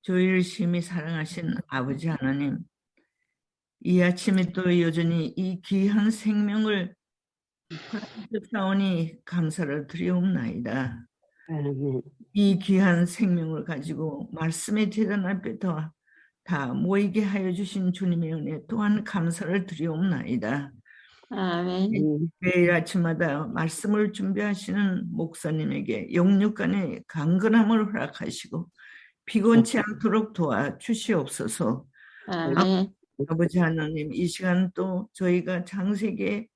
저희를 심히 사랑하신 아버지 하나님, 이 아침에 또 여전히 이 귀한 생명을 허락하셨사오니 감사를 드리옵나이다. 아멘. 이 귀한 생명을 가지고 말씀의 제단 앞에 다 모이게 하여 주신 주님의 은혜 또한 감사를 드리옵나이다. 아멘. 매일 아침마다 말씀을 준비하시는 목사님에게 영육간의 강건함을 허락하시고 피곤치 않도록 도와주시옵소서. 아멘. 아버지 하나님, 이 시간 또 저희가 창세기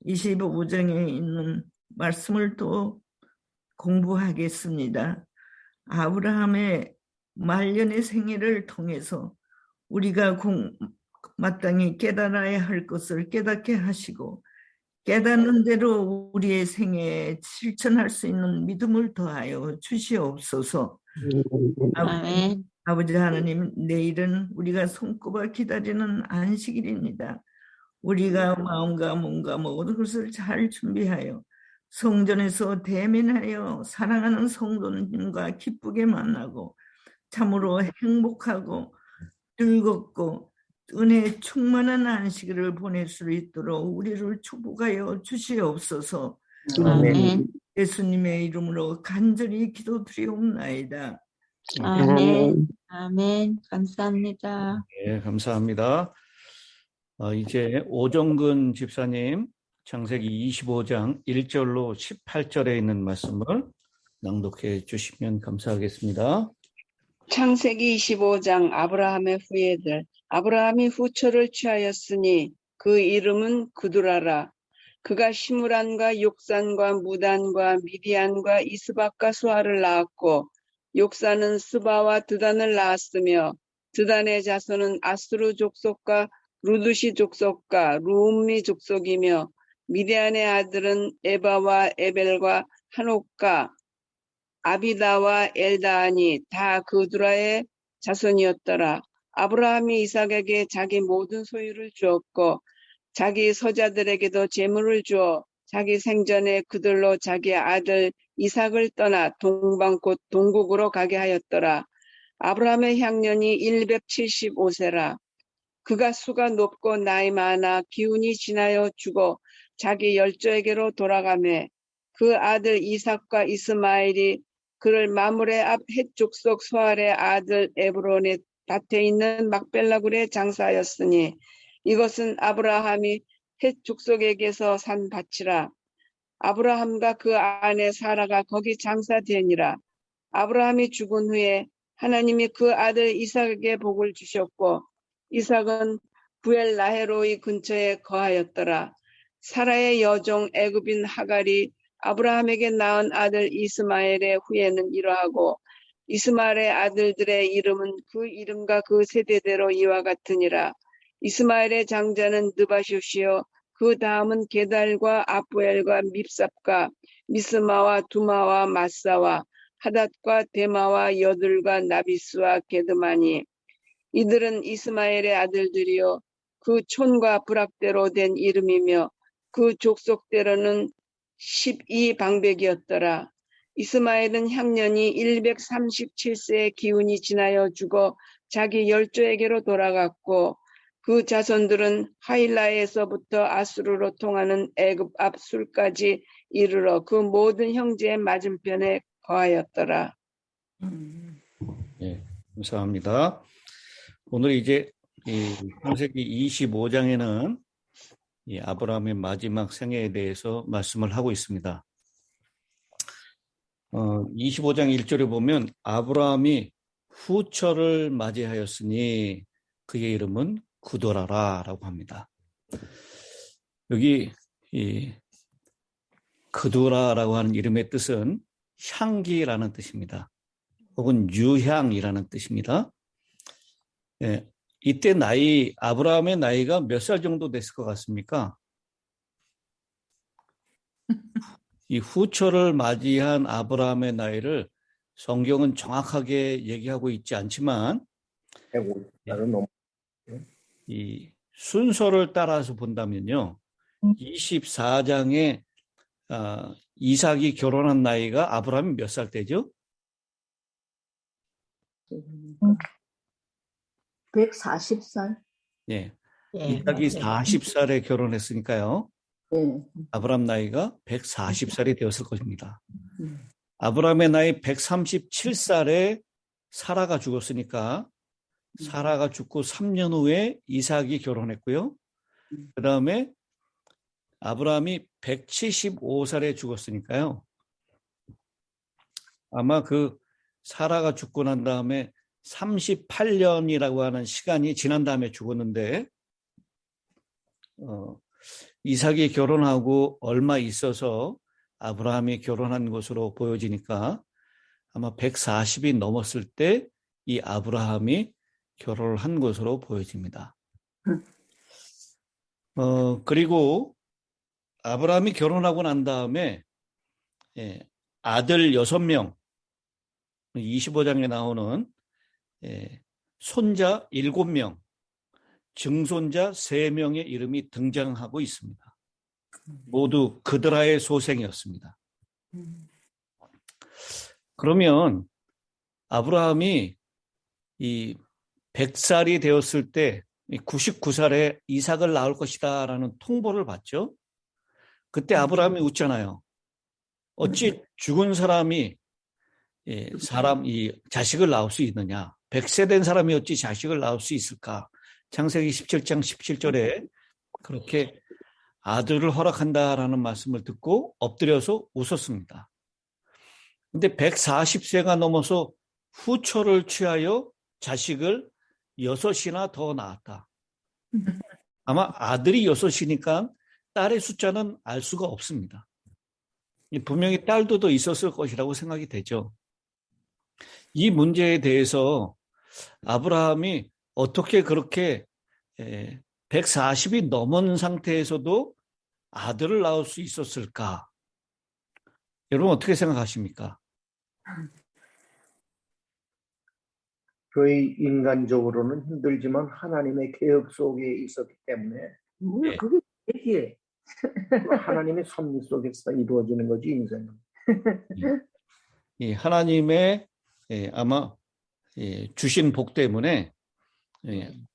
25장에 있는 말씀을 또 공부하겠습니다. 아브라함의 말년의 생애를 통해서 우리가 마땅히 깨달아야 할 것을 깨닫게 하시고 깨닫는 대로 우리의 생애에 실천할 수 있는 믿음을 더하여 주시옵소서. 아멘. 아버지 하나님, 내일은 우리가 손꼽아 기다리는 안식일입니다. 우리가 마음과 몸과 모든 것을 잘 준비하여 성전에서 대면하여 사랑하는 성도님과 기쁘게 만나고 참으로 행복하고 즐겁고 은혜 충만한 안식일을 보낼 수 있도록 우리를 축복하여 주시옵소서. 아멘. 예수님의 이름으로 간절히 기도드리옵나이다. 아멘. 아멘. 감사합니다. 네, 감사합니다. 이제 오정근 집사님 창세기 25장 1절로 18절에 있는 말씀을 낭독해 주시면 감사하겠습니다. 창세기 25장 아브라함의 후예들. 아브라함이 후처를 취하였으니 그 이름은 그두라라. 그가 시므란과 욕산과 무단과 미디안과 이스박과 수아를 낳았고 욕산은 스바와 드단을 낳았으며 드단의 자손은 아스루 족속과 루두시 족속과 루음미 족속이며 미디안의 아들은 에바와 에벨과 한옥과 아비다와 엘다하니 다 그두라의 자손이었더라. 아브라함이 이삭에게 자기 모든 소유를 주었고 자기 서자들에게도 재물을 주어 자기 생전에 그들로 자기 아들 이삭을 떠나 동방 곧 동국으로 가게 하였더라. 아브라함의 향년이 175세라. 그가 수가 높고 나이 많아 기운이 지나여 죽어 자기 열조에게로 돌아가매 그 아들 이삭과 이스마엘이 그를 마므레 앞 헷 족속 소알의 아들 에브론의 밭에 있는 막벨라굴에 장사하였으니 이것은 아브라함이 헷 족속에게서 산 밭이라. 아브라함과 그 아내 사라가 거기 장사되니라. 아브라함이 죽은 후에 하나님이 그 아들 이삭에게 복을 주셨고 이삭은 부엘라헤로이 근처에 거하였더라. 사라의 여종 애굽인 하갈이 아브라함에게 낳은 아들 이스마엘의 후예는 이러하고 이스마엘의 아들들의 이름은 그 이름과 그 세대대로 이와 같으니라. 이스마엘의 장자는 느바슛이요 그 다음은 게달과 아부엘과 밉삽과 미스마와 두마와 마사와 하닷과 데마와 여둘과 나비스와 게드마니 이들은 이스마엘의 아들들이요 그 촌과 부락대로 된 이름이며 그 족속대로는 12방백이었더라. 이스마엘은 향년이 137세의 기운이 지나여 죽어 자기 열조에게로 돌아갔고 그 자손들은 하일라에서부터 아수르로 통하는 애굽 앞 술까지 이르러 그 모든 형제의 맞은편에 거하였더라. 네, 감사합니다. 오늘 이제 창세기 25장에는 이 아브라함의 마지막 생애에 대해서 말씀을 하고 있습니다. 25장 1절에 보면 아브라함이 후처를 맞이하였으니 그의 이름은 그두라라라고 합니다. 여기 이 그두라라고 하는 이름의 뜻은 향기라는 뜻입니다. 혹은 유향이라는 뜻입니다. 예, 이때 아브라함의 나이가 몇 살 정도 됐을 것 같습니까? 이 후처를 맞이한 아브라함의 나이를 성경은 정확하게 얘기하고 있지 않지만 이 순서를 따라서 본다면요. 24장에 이삭이 결혼한 나이가 아브라함이 몇 살 때죠? 140살. 예. 예, 이삭이 맞아요. 40살에 결혼했으니까요. 네. 아브라함 나이가 140살이 되었을 것입니다. 음. 아브라함의 나이 137살에 사라가 죽었으니까 사라가 죽고 3년 후에 이삭이 결혼했고요. 그 다음에 아브라함이 175살에 죽었으니까요. 아마 그 사라가 죽고 난 다음에 38년이라고 하는 시간이 지난 다음에 죽었는데 이삭이 결혼하고 얼마 있어서 아브라함이 결혼한 것으로 보여지니까 아마 140이 넘었을 때 이 아브라함이 결혼을 한 것으로 보여집니다. 그리고 아브라함이 결혼하고 난 다음에 아들 6명, 25장에 나오는 손자 7명, 증손자 3명의 이름이 등장하고 있습니다. 모두 그드라의 소생이었습니다. 그러면 아브라함이 이 100살이 되었을 때 99살에 이삭을 낳을 것이다 라는 통보를 받죠. 그때 아브라함이 웃잖아요. 어찌 죽은 사람이 이 자식을 낳을 수 있느냐. 100세 된 사람이 어찌 자식을 낳을 수 있을까. 창세기 17장 17절에 그렇게 아들을 허락한다라는 말씀을 듣고 엎드려서 웃었습니다. 근데 140세가 넘어서 후초를 취하여 자식을 6이나 더 낳았다. 아마 아들이 6이니까 딸의 숫자는 알 수가 없습니다. 분명히 딸도 더 있었을 것이라고 생각이 되죠. 이 문제에 대해서 아브라함이 어떻게 그렇게 140이 넘은 상태에서도 아들을 낳을 수 있었을까? 여러분 어떻게 생각하십니까? 저희 인간적으로는 힘들지만 하나님의 계획 속에 있었기 때문에 뭐야, 그게 얘기해. 하나님의 섭리 속에서 이루어지는 거지 인생은. 이 하나님의 아마 주신 복 때문에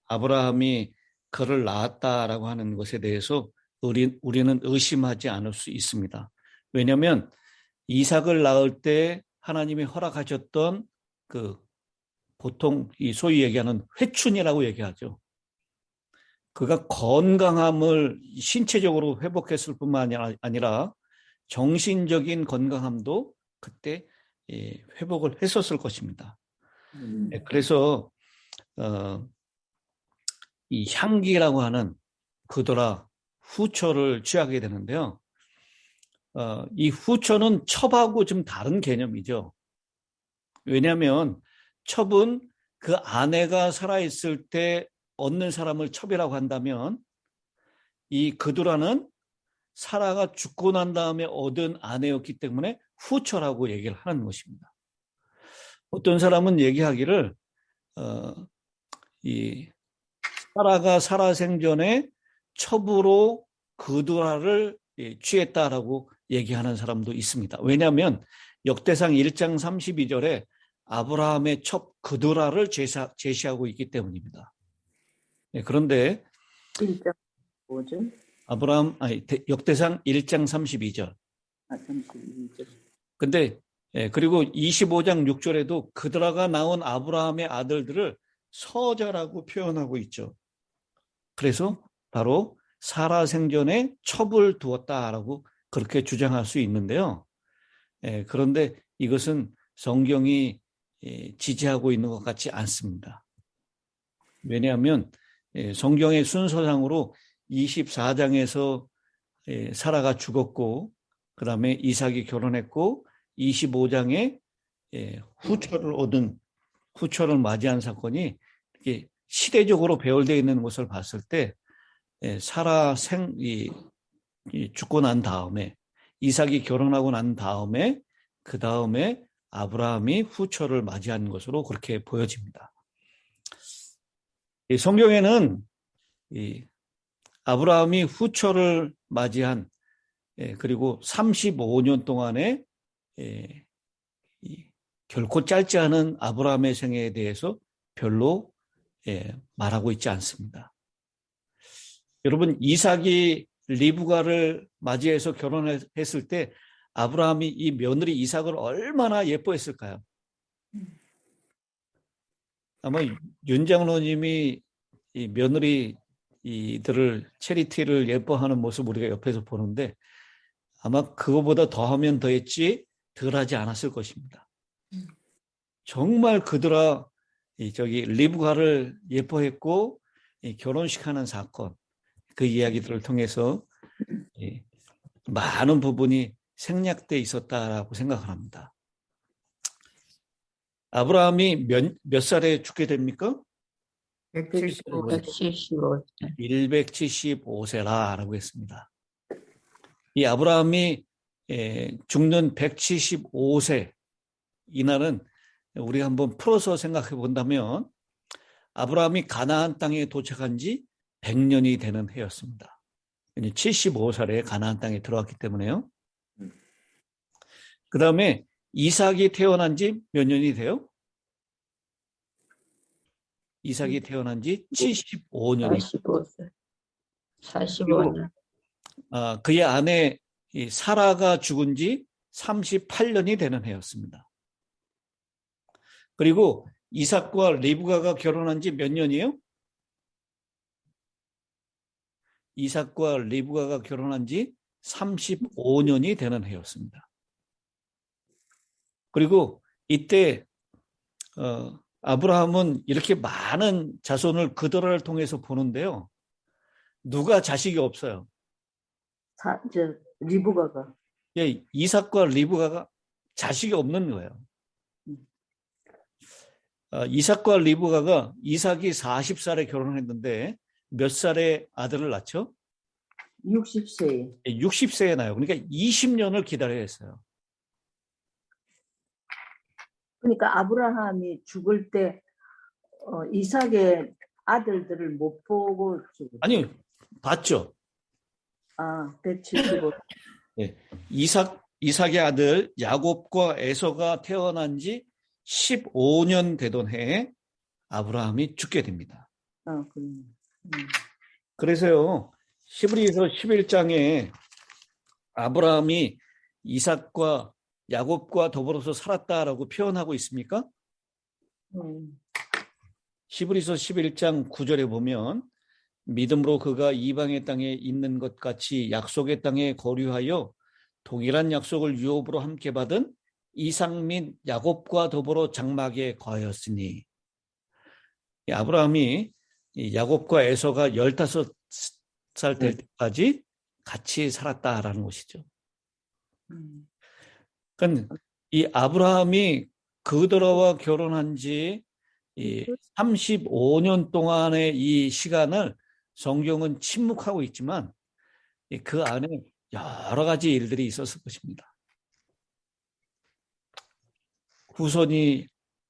아브라함이 그를 낳았다라고 하는 것에 대해서 우리는 의심하지 않을 수 있습니다. 왜냐하면 이삭을 낳을 때 하나님이 허락하셨던 그 보통 이 소위 얘기하는 회춘이라고 얘기하죠. 그가 건강함을 신체적으로 회복했을 뿐만 아니라 정신적인 건강함도 그때 회복을 했었을 것입니다. 그래서 이 향기라고 하는 그드라 후초를 취하게 되는데요. 이 후초는 첩하고 좀 다른 개념이죠. 왜냐하면 첩은 그 아내가 살아있을 때 얻는 사람을 첩이라고 한다면 이 그드라는 사라가 죽고 난 다음에 얻은 아내였기 때문에 후초라고 얘기를 하는 것입니다. 어떤 사람은 얘기하기를 이 사라가 살아생전에 첩으로 그드라를 취했다라고 얘기하는 사람도 있습니다. 왜냐하면 역대상 1장 32절에 아브라함의 첩 그드라를 제시하고 있기 때문입니다. 그런데 1장 뭐죠? 역대상 1장 32절. 32절. 근데 그리고 25장 6절에도 그드라가 낳은 아브라함의 아들들을 서자라고 표현하고 있죠. 그래서 바로 사라 생전에 첩을 두었다라고 그렇게 주장할 수 있는데요. 그런데 이것은 성경이 지지하고 있는 것 같지 않습니다. 왜냐하면 성경의 순서상으로 24장에서 사라가 죽었고 그 다음에 이삭이 결혼했고 25장에 후초를 맞이한 사건이 이렇게 시대적으로 배열되어 있는 것을 봤을 때 사라 죽고 난 다음에 이삭이 결혼하고 난 다음에 그 다음에 아브라함이 후초를 맞이한 것으로 그렇게 보여집니다. 성경에는 아브라함이 후초를 맞이한 그리고 35년 동안의 결코 짧지 않은 아브라함의 생애에 대해서 별로 말하고 있지 않습니다. 여러분, 이삭이 리브가를 맞이해서 결혼했을 때 아브라함이 이 며느리 이삭을 얼마나 예뻐했을까요? 아마 윤장로님이 이 며느리 이들을 체리티를 예뻐하는 모습 우리가 옆에서 보는데 아마 그거보다 더하면 더했지 덜하지 않았을 것입니다. 정말 그들아 리브가를 예뻐했고 결혼식하는 사건, 그 이야기들을 통해서 많은 부분이 생략돼 있었다라고 생각을 합니다. 아브라함이 몇 살에 죽게 됩니까? 175. 175. 175세라고 했습니다. 이 아브라함이 죽는 175세 이날은 우리가 한번 풀어서 생각해 본다면 아브라함이 가나안 땅에 도착한 지 100년이 되는 해였습니다. 75살에 가나안 땅에 들어왔기 때문에요. 그 다음에 이삭이 태어난 지 몇 년이 돼요? 이삭이 태어난 지 75년이. 45세. 45년. 그의 아내 사라가 죽은 지 38년이 되는 해였습니다. 그리고 이삭과 리브가가 결혼한 지 몇 년이에요? 이삭과 리브가가 결혼한 지 35년이 되는 해였습니다. 그리고 이때 아브라함은 이렇게 많은 자손을 그들을 통해서 보는데요. 누가 자식이 없어요? 리브가가. 예, 이삭과 리브가가 자식이 없는 거예요. 이삭과 리브가가 이삭이 40살에 결혼했는데 몇 살에 아들을 낳죠? 60세. 60세에 나요. 그러니까 20년을 기다려야 했어요. 그러니까 아브라함이 죽을 때 이삭의 아들들을 못 보고 죽었죠. 아니, 봤죠. 175. 네. 이삭의 아들 야곱과 에서가 태어난 지 15년 되던 해에 아브라함이 죽게 됩니다. 그래서요, 히브리서 11장에 아브라함이 이삭과 야곱과 더불어서 살았다라고 표현하고 있습니까? 히브리서 11장 9절에 보면 믿음으로 그가 이방의 땅에 있는 것 같이 약속의 땅에 거류하여 동일한 약속을 유업으로 함께 받은 이삭 및 야곱과 더불어 장막에 거하였으니, 아브라함이 야곱과 에서가 15살 될 때까지 같이 살았다라는 것이죠. 그러니까 이 아브라함이 그들과 결혼한 지 35년 동안의 이 시간을 성경은 침묵하고 있지만 그 안에 여러 가지 일들이 있었을 것입니다. 후손이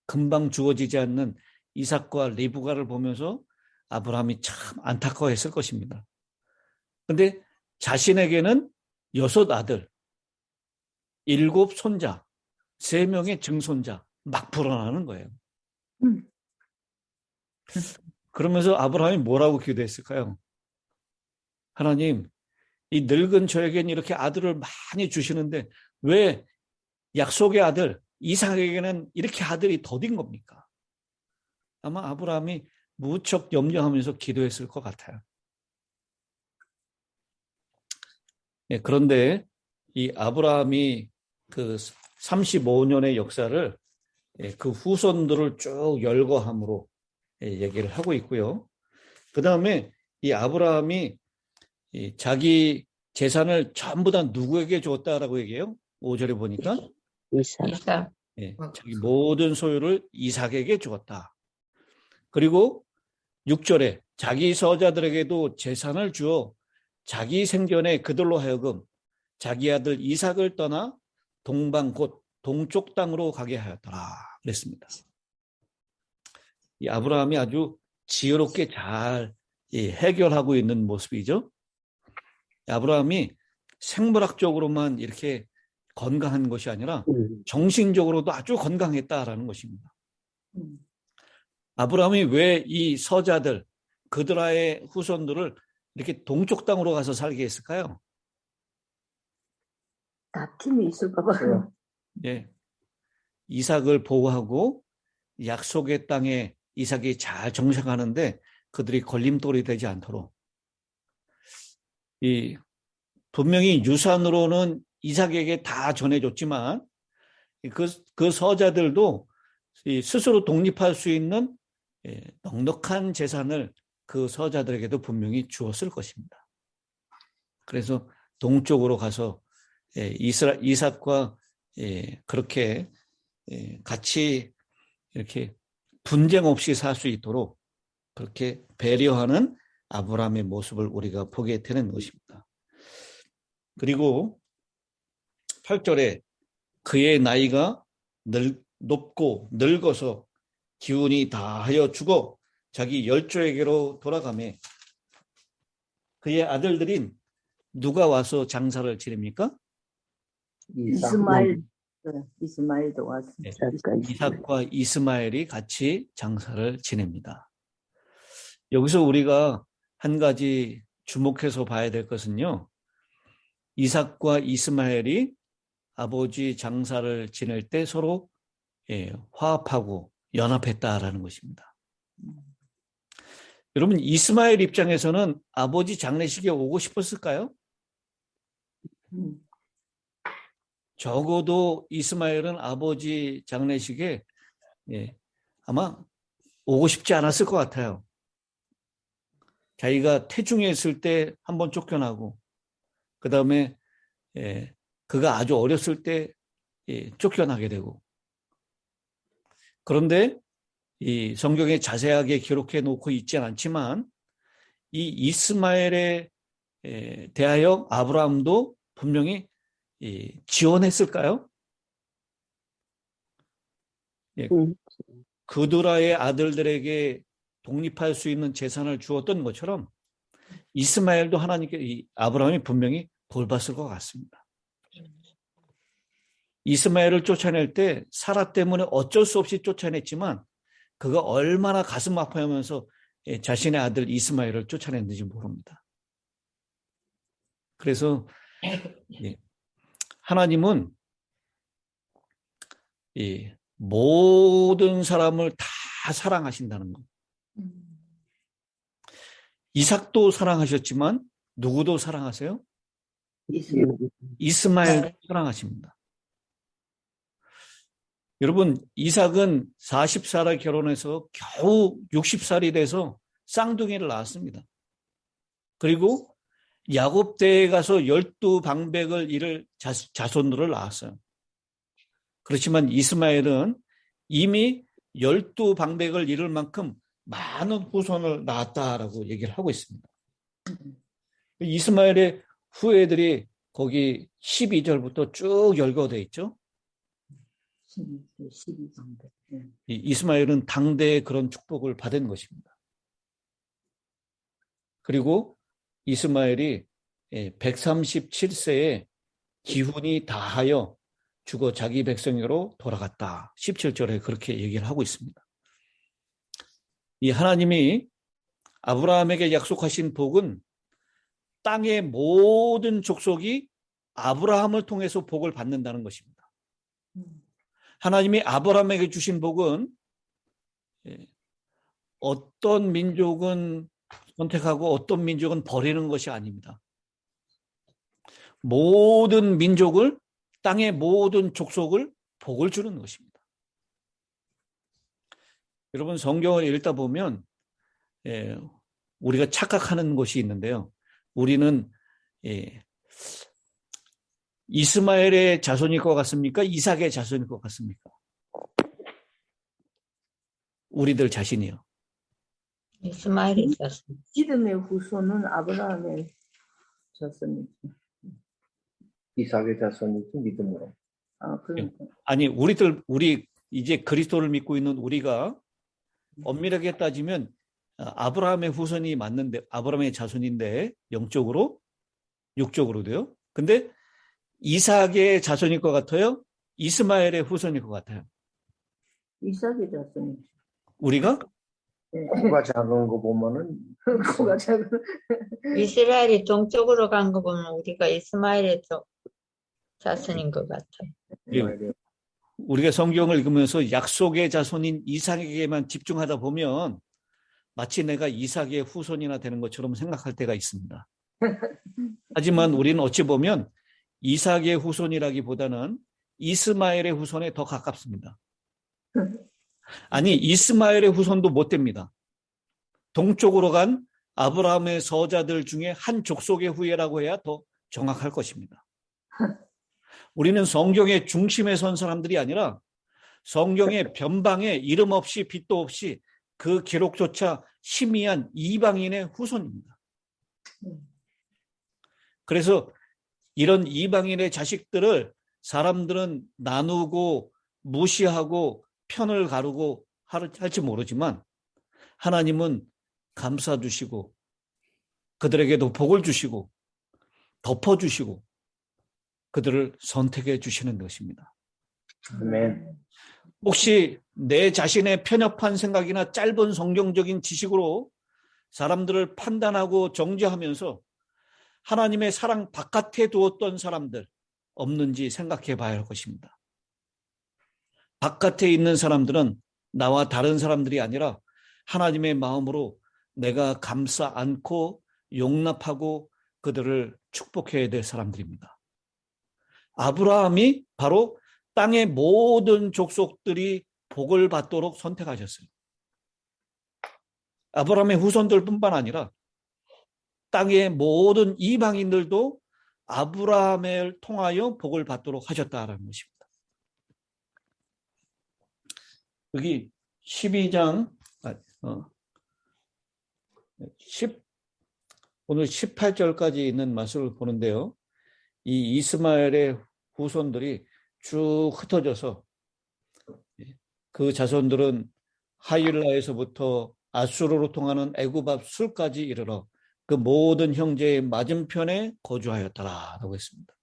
금방 주어지지 않는 이삭과 리브가를 보면서 아브라함이 참 안타까워했을 것입니다. 그런데 자신에게는 6 아들, 7 손자, 3명의 증손자 막 불어나는 거예요. 그러면서 아브라함이 뭐라고 기도했을까요? 하나님, 이 늙은 저에게는 이렇게 아들을 많이 주시는데 왜 약속의 아들 이삭에게는 이렇게 아들이 더딘 겁니까? 아마 아브라함이 무척 염려하면서 기도했을 것 같아요. 네, 그런데 이 아브라함이 그 35년의 역사를 그 후손들을 쭉 열거함으로 얘기를 하고 있고요. 그 다음에 이 아브라함이 자기 재산을 전부 다 누구에게 줬다라고 얘기해요? 5절에 보니까 이삭. 자기 모든 소유를 이삭에게 주었다. 그리고 6절에 자기 서자들에게도 재산을 주어 자기 생전에 그들로 하여금 자기 아들 이삭을 떠나 동방 곧 동쪽 땅으로 가게 하였더라 그랬습니다. 이 아브라함이 아주 지혜롭게 잘 해결하고 있는 모습이죠. 아브라함이 생물학적으로만 이렇게 건강한 것이 아니라 정신적으로도 아주 건강했다라는 것입니다. 아브라함이 왜 이 서자들, 그드라의 후손들을 이렇게 동쪽 땅으로 가서 살게 했을까요? 다툼이 있을까 봐요. 예. 이삭을 보호하고 약속의 땅에 이삭이 잘 정착하는데 그들이 걸림돌이 되지 않도록. 분명히 유산으로는 이삭에게 다 전해줬지만 그 서자들도 스스로 독립할 수 있는 넉넉한 재산을 그 서자들에게도 분명히 주었을 것입니다. 그래서 동쪽으로 가서 이삭과 그렇게 같이 이렇게 분쟁 없이 살 수 있도록 그렇게 배려하는 아브라함의 모습을 우리가 보게 되는 것입니다. 그리고 8절에 그의 나이가 높고 늙어서 기운이 다하여 죽어 자기 열조에게로 돌아가매 그의 아들들인 누가 와서 장사를 지냅니까? 이스마엘도 왔습니다. 네, 이삭과 이스마엘이 같이 장사를 지냅니다. 여기서 우리가 한 가지 주목해서 봐야 될 것은요. 이삭과 이스마엘이 아버지 장사를 지낼 때 서로 화합하고 연합했다라는 것입니다. 여러분, 이스마엘 입장에서는 아버지 장례식에 오고 싶었을까요? 적어도 이스마엘은 아버지 장례식에 아마 오고 싶지 않았을 것 같아요. 자기가 태중에 있을 때 한번 쫓겨나고 그 다음에 그가 아주 어렸을 때 쫓겨나게 되고 그런데 이 성경에 자세하게 기록해 놓고 있지는 않지만 이 이스마엘에 대하여 아브라함도 분명히 지원했을까요? 그드라의 아들들에게 독립할 수 있는 재산을 주었던 것처럼 이스마엘도 하나님께 아브라함이 분명히 돌봤을 것 같습니다. 이스마엘을 쫓아낼 때 사라 때문에 어쩔 수 없이 쫓아냈지만 그가 얼마나 가슴 아파하면서 자신의 아들 이스마엘을 쫓아냈는지 모릅니다. 그래서 하나님은 모든 사람을 다 사랑하신다는 것. 이삭도 사랑하셨지만 누구도 사랑하세요? 이스마엘도 사랑하십니다. 여러분, 이삭은 40살에 결혼해서 겨우 60살이 돼서 쌍둥이를 낳았습니다. 그리고 야곱 때에 가서 12방백을 이룰 자손들을 낳았어요. 그렇지만 이스마엘은 이미 12방백을 이룰 만큼 많은 후손을 낳았다라고 얘기를 하고 있습니다. 이스마엘의 후예들이 거기 12절부터 쭉 열거되어 있죠. 이스마엘은 당대의 그런 축복을 받은 것입니다. 그리고 이스마엘이 137세에 기훈이 다하여 죽어 자기 백성으로 돌아갔다. 17절에 그렇게 얘기를 하고 있습니다. 이 하나님이 아브라함에게 약속하신 복은 땅의 모든 족속이 아브라함을 통해서 복을 받는다는 것입니다. 하나님이 아브라함에게 주신 복은 어떤 민족은 선택하고 어떤 민족은 버리는 것이 아닙니다. 모든 민족을, 땅의 모든 족속을 복을 주는 것입니다. 여러분, 성경을 읽다 보면 우리가 착각하는 것이 있는데요. 우리는 이스마엘의 자손일 것 같습니까? 이삭의 자손일 것 같습니까? 우리들 자신이요. 이스마엘의 자손. 믿음의 후손은 아브라함의 자손이죠. 이삭의 자손이지 믿음으로. 그러니까. 아니, 우리 이제 그리스도를 믿고 있는 우리가 엄밀하게 따지면 아브라함의 후손이 맞는데, 아브라함의 자손인데 영적으로, 육적으로도요. 근데 이삭의 자손일 것 같아요? 이스마엘의 후손일 것 같아요? 이삭의 자손이죠. 우리가? 네. 코가 작은 거 보면은 코가 작은. 이스라엘이 동쪽으로 간 거 보면 우리가 이스마엘의 자손인 것 같아요. 이스마엘이 우리가 성경을 읽으면서 약속의 자손인 이삭에게만 집중하다 보면 마치 내가 이삭의 후손이나 되는 것처럼 생각할 때가 있습니다. 하지만 우리는 어찌 보면 이삭의 후손이라기보다는 이스마엘의 후손에 더 가깝습니다. 아니, 이스마엘의 후손도 못 됩니다. 동쪽으로 간 아브라함의 서자들 중에 한 족속의 후예라고 해야 더 정확할 것입니다. 우리는 성경의 중심에 선 사람들이 아니라 성경의 변방에 이름 없이 빛도 없이 그 기록조차 희미한 이방인의 후손입니다. 그래서 이런 이방인의 자식들을 사람들은 나누고 무시하고 편을 가르고 할지 모르지만 하나님은 감싸 주시고 그들에게도 복을 주시고 덮어주시고 그들을 선택해 주시는 것입니다. 아멘. 혹시 내 자신의 편협한 생각이나 짧은 성경적인 지식으로 사람들을 판단하고 정죄하면서 하나님의 사랑 바깥에 두었던 사람들 없는지 생각해 봐야 할 것입니다. 바깥에 있는 사람들은 나와 다른 사람들이 아니라 하나님의 마음으로 내가 감싸 안고 용납하고 그들을 축복해야 될 사람들입니다. 아브라함이 바로 땅의 모든 족속들이 복을 받도록 선택하셨어요. 아브라함의 후손들뿐만 아니라 땅의 모든 이방인들도 아브라함을 통하여 복을 받도록 하셨다는 것입니다. 여기 12장 오늘 18절까지 있는 말씀을 보는데요. 이 이스마엘의 후손들이 쭉 흩어져서 그 자손들은 하일라에서부터 아수르로 통하는 애굽 앞 술까지 이르러 그 모든 형제의 맞은편에 거주하였더라라고 했습니다.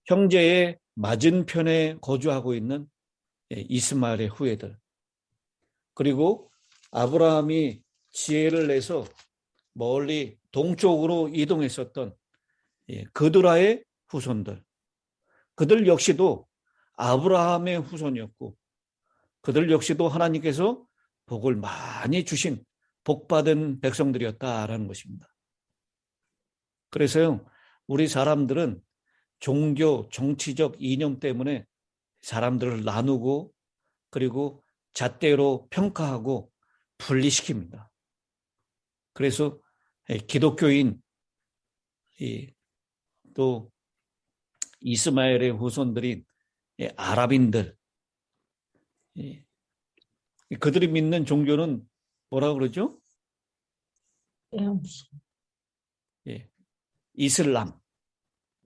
형제의 맞은편에 거주하고 있는 이스마엘의 후예들. 그리고 아브라함이 지혜를 내서 멀리 동쪽으로 이동했었던 그드라의 후손들. 그들 역시도 아브라함의 후손이었고 그들 역시도 하나님께서 복을 많이 주신 복받은 백성들이었다라는 것입니다. 그래서요, 우리 사람들은 종교, 정치적 이념 때문에 사람들을 나누고 그리고 잣대로 평가하고 분리시킵니다. 그래서 기독교인 또 이스마엘의 후손들인 아랍인들 그들이 믿는 종교는 뭐라고 그러죠? 이슬람.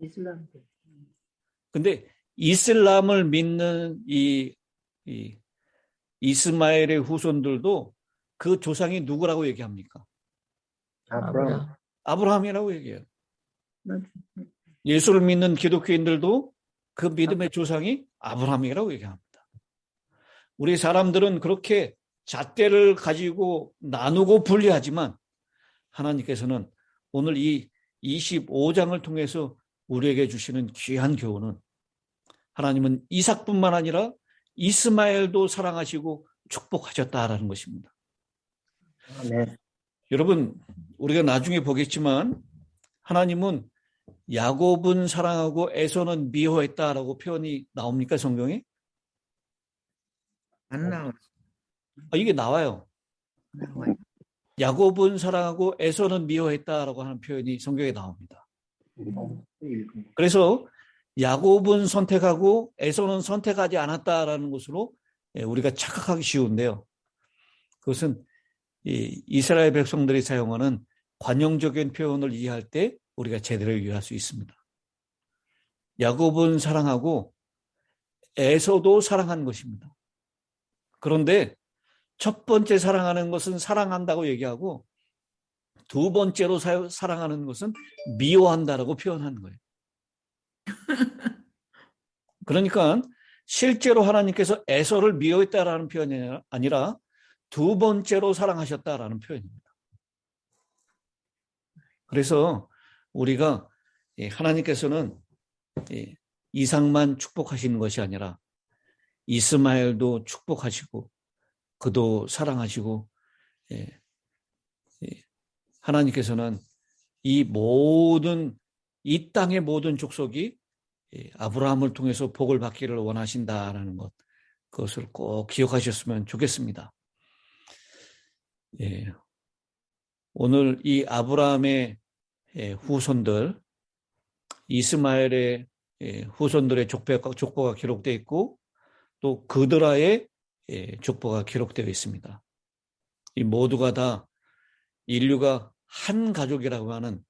이슬람교. 근데 이슬람을 믿는 이 이스마엘의 후손들도 그 조상이 누구라고 얘기합니까? 아브라함. 아브라함이라고 얘기해요. 맞아. 예수를 믿는 기독교인들도 그 믿음의 조상이 아브라함이라고 얘기합니다. 우리 사람들은 그렇게 잣대를 가지고 나누고 분리하지만 하나님께서는 오늘 이 25장을 통해서 우리에게 주시는 귀한 교훈은 하나님은 이삭뿐만 아니라 이스마엘도 사랑하시고 축복하셨다라는 것입니다. 아멘. 여러분, 우리가 나중에 보겠지만 하나님은 야곱은 사랑하고 에서는 미워했다라고 표현이 나옵니까, 성경에? 안 나와요. 이게 나와요. 야곱은 사랑하고 에서는 미워했다라고 하는 표현이 성경에 나옵니다. 그래서 야곱은 선택하고 에서는 선택하지 않았다라는 것으로 우리가 착각하기 쉬운데요. 그것은 이스라엘 백성들이 사용하는 관용적인 표현을 이해할 때 우리가 제대로 이해할 수 있습니다. 야곱은 사랑하고 에서도 사랑한 것입니다. 그런데 첫 번째 사랑하는 것은 사랑한다고 얘기하고 두 번째로 사랑하는 것은 미워한다라고 표현하는 거예요. 그러니까 실제로 하나님께서 에서를 미워했다라는 표현이 아니라 두 번째로 사랑하셨다라는 표현입니다. 그래서 우리가 하나님께서는 이삭만 축복하시는 것이 아니라 이스마엘도 축복하시고 그도 사랑하시고 하나님께서는 이 땅의 모든 족속이 아브라함을 통해서 복을 받기를 원하신다라는 것, 그것을 꼭 기억하셨으면 좋겠습니다. 오늘 이 아브라함의 후손들, 이스마엘의 후손들의 족보가 기록되어 있고 또 그드라의 족보가 기록되어 있습니다. 이 모두가 다 인류가 한 가족이라고 하는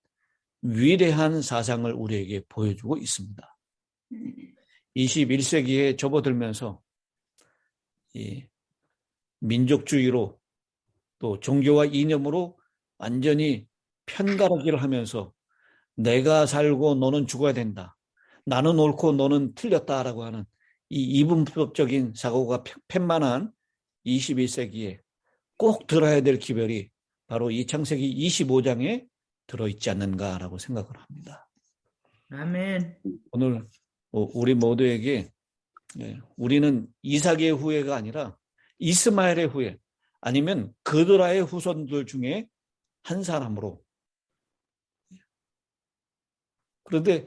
위대한 사상을 우리에게 보여주고 있습니다. 21세기에 접어들면서 이 민족주의로 또 종교와 이념으로 완전히 편가르기를 하면서 내가 살고 너는 죽어야 된다. 나는 옳고 너는 틀렸다라고 하는 이 이분법적인 사고가 팽만한 21세기에 꼭 들어야 될 기별이 바로 이 창세기 25장에 들어있지 않는가라고 생각을 합니다. 아멘. 오늘 우리 모두에게 우리는 이삭의 후예가 아니라 이스마엘의 후예 아니면 그드라의 후손들 중에 한 사람으로, 그런데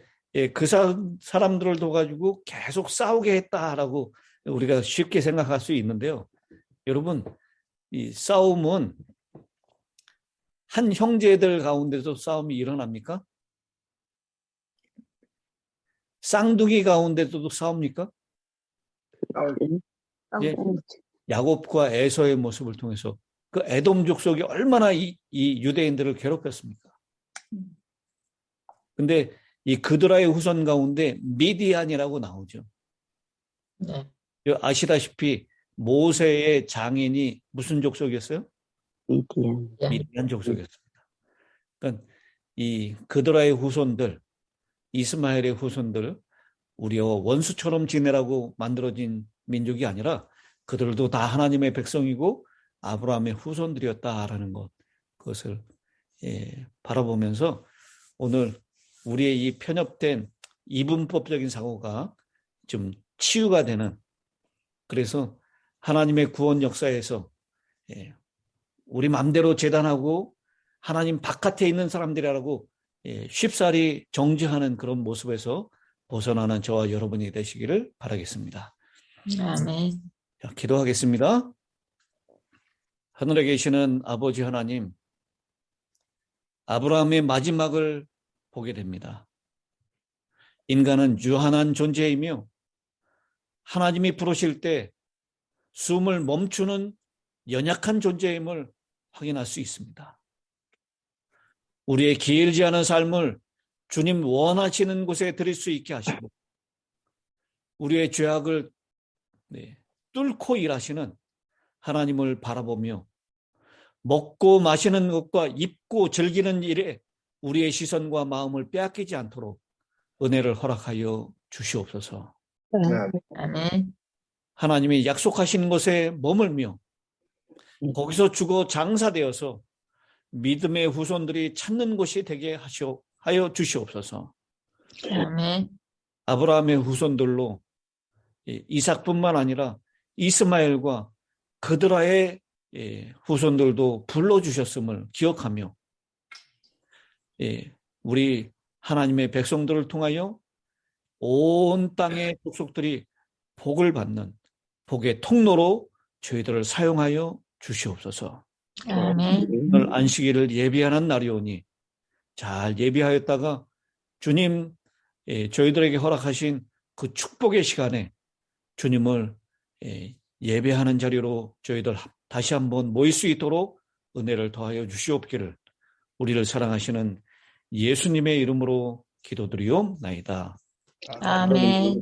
그 사람들을 둬가지고 계속 싸우게 했다라고 우리가 쉽게 생각할 수 있는데요. 여러분, 이 싸움은 한 형제들 가운데서 싸움이 일어납니까? 쌍둥이 가운데서도 싸웁니까? 예, 야곱과 에서의 모습을 통해서 그 에돔 족속이 얼마나 이 유대인들을 괴롭혔습니까? 근데 이 그드라의 후손 가운데 미디안이라고 나오죠. 네. 아시다시피 모세의 장인이 무슨 족속이었어요? 미디안. 미디안 족속이었습니다. 그러니까 이 그드라의 후손들, 이스마엘의 후손들, 우리와 원수처럼 지내라고 만들어진 민족이 아니라 그들도 다 하나님의 백성이고 아브라함의 후손들이었다라는 것, 그것을 바라보면서 오늘 우리의 이 편협된 이분법적인 사고가 좀 치유가 되는, 그래서 하나님의 구원 역사에서 우리 마음대로 재단하고 하나님 바깥에 있는 사람들이라고 쉽사리 정죄하는 그런 모습에서 벗어나는 저와 여러분이 되시기를 바라겠습니다. 아멘. 자, 기도하겠습니다. 하늘에 계시는 아버지 하나님, 아브라함의 마지막을 보게 됩니다. 인간은 유한한 존재이며 하나님이 부르실 때 숨을 멈추는 연약한 존재임을 확인할 수 있습니다. 우리의 길지 않은 삶을 주님 원하시는 곳에 드릴 수 있게 하시고 우리의 죄악을 뚫고 일하시는 하나님을 바라보며 먹고 마시는 것과 입고 즐기는 일에 우리의 시선과 마음을 빼앗기지 않도록 은혜를 허락하여 주시옵소서. 아멘. 하나님이 약속하신 곳에 머물며 거기서 죽어 장사되어서 믿음의 후손들이 찾는 곳이 되게 하여 주시옵소서. 아멘. 아브라함의 후손들로 이삭뿐만 아니라 이스마엘과 그드라의 후손들도 불러주셨음을 기억하며 우리 하나님의 백성들을 통하여 온 땅의 족속들이 복을 받는 복의 통로로 저희들을 사용하여 주시옵소서. 아멘. 오늘 안식일을 예비하는 날이오니 잘 예비하였다가 주님 저희들에게 허락하신 그 축복의 시간에 주님을 예배하는 자리로 저희들 다시 한번 모일 수 있도록 은혜를 더하여 주시옵기를 우리를 사랑하시는 예수님의 이름으로 기도드리옵나이다. 아멘.